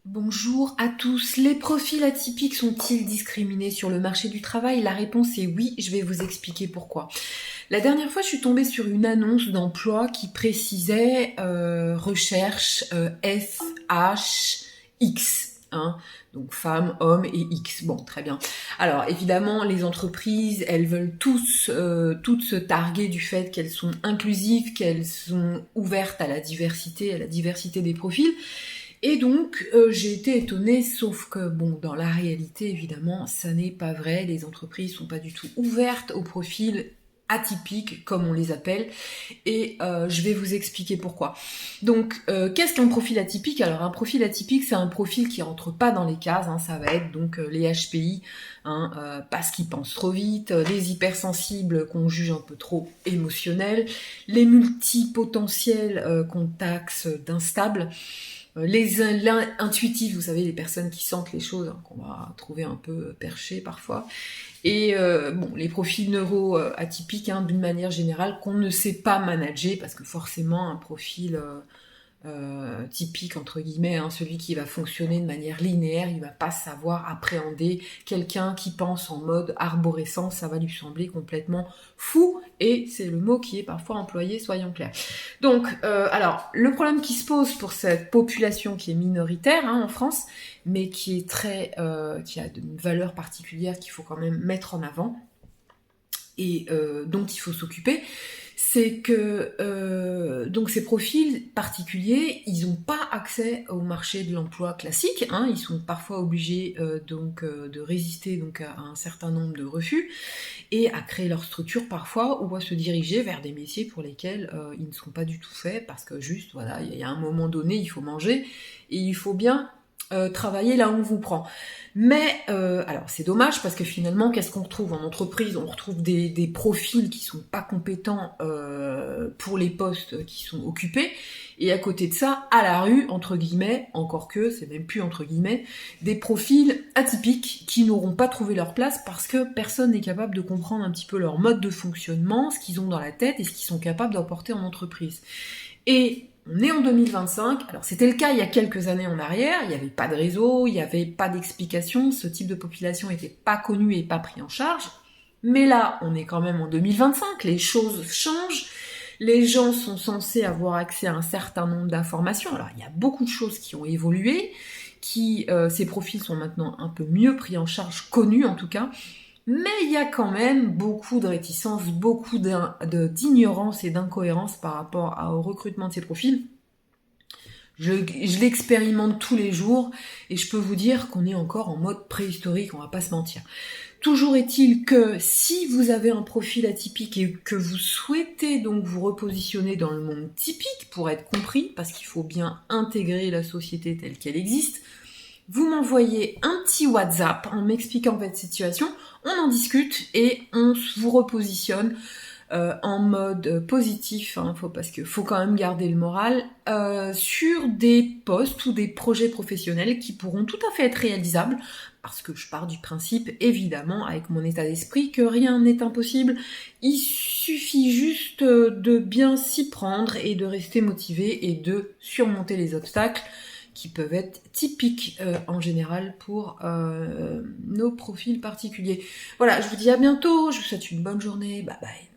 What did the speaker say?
Bonjour à tous. Les profils atypiques sont-ils discriminés sur le marché du travail? La réponse est oui, je vais vous expliquer pourquoi. La dernière fois, je suis tombée sur une annonce d'emploi qui précisait recherche FHX. Hein, donc femme, homme et X. Bon, très bien. Alors évidemment, les entreprises, elles veulent toutes se targuer du fait qu'elles sont inclusives, qu'elles sont ouvertes à la diversité des profils. Et donc, j'ai été étonnée, sauf que, bon, dans la réalité, évidemment, ça n'est pas vrai. Les entreprises sont pas du tout ouvertes aux profils atypiques, comme on les appelle, et je vais vous expliquer pourquoi. Donc, qu'est-ce qu'un profil atypique? Alors, un profil atypique, c'est un profil qui rentre pas dans les cases, hein, ça va être donc les HPI, hein, parce qu'ils pensent trop vite, les hypersensibles qu'on juge un peu trop émotionnels, les multipotentiels qu'on taxe d'instables, les intuitifs, vous savez, les personnes qui sentent les choses, hein, qu'on va trouver un peu perchées parfois. Et bon, les profils neuro-atypiques, hein, d'une manière générale, qu'on ne sait pas manager, parce que forcément, un profil typique, entre guillemets, hein, celui qui va fonctionner de manière linéaire, il va pas savoir appréhender quelqu'un qui pense en mode arborescent, ça va lui sembler complètement fou, et c'est le mot qui est parfois employé, soyons clairs. Donc, alors, le problème qui se pose pour cette population qui est minoritaire, hein, en France, mais qui est qui a une valeur particulière qu'il faut quand même mettre en avant, et dont il faut s'occuper, c'est que donc ces profils particuliers, ils n'ont pas accès au marché de l'emploi classique, hein, ils sont parfois obligés de résister donc à un certain nombre de refus et à créer leur structure parfois ou à se diriger vers des métiers pour lesquels ils ne sont pas du tout faits parce que juste voilà, il y a un moment donné, il faut manger et il faut bien travailler là où on vous prend. Mais alors c'est dommage parce que finalement, qu'est-ce qu'on retrouve en entreprise? On retrouve des profils qui sont pas compétents pour les postes qui sont occupés, et à côté de ça, à la rue, entre guillemets, encore que c'est même plus entre guillemets, des profils atypiques qui n'auront pas trouvé leur place parce que personne n'est capable de comprendre un petit peu leur mode de fonctionnement, ce qu'ils ont dans la tête et ce qu'ils sont capables d'apporter en entreprise. Et on est en 2025, alors c'était le cas il y a quelques années en arrière, il n'y avait pas de réseau, il n'y avait pas d'explication, ce type de population n'était pas connu et pas pris en charge, mais là on est quand même en 2025, les choses changent, les gens sont censés avoir accès à un certain nombre d'informations, alors il y a beaucoup de choses qui ont évolué, ces profils sont maintenant un peu mieux pris en charge, connus en tout cas, mais il y a quand même beaucoup de réticence, beaucoup d'ignorance et d'incohérence par rapport au recrutement de ces profils. Je l'expérimente tous les jours et je peux vous dire qu'on est encore en mode préhistorique, on va pas se mentir. Toujours est-il que si vous avez un profil atypique et que vous souhaitez donc vous repositionner dans le monde typique pour être compris, parce qu'il faut bien intégrer la société telle qu'elle existe, vous m'envoyez un petit WhatsApp en m'expliquant votre situation, on en discute et on vous repositionne en mode positif, hein, parce que faut quand même garder le moral, sur des postes ou des projets professionnels qui pourront tout à fait être réalisables, parce que je pars du principe, évidemment, avec mon état d'esprit, que rien n'est impossible, il suffit juste de bien s'y prendre et de rester motivé et de surmonter les obstacles qui peuvent être typiques en général pour nos profils particuliers. Voilà, je vous dis à bientôt, je vous souhaite une bonne journée, bye bye.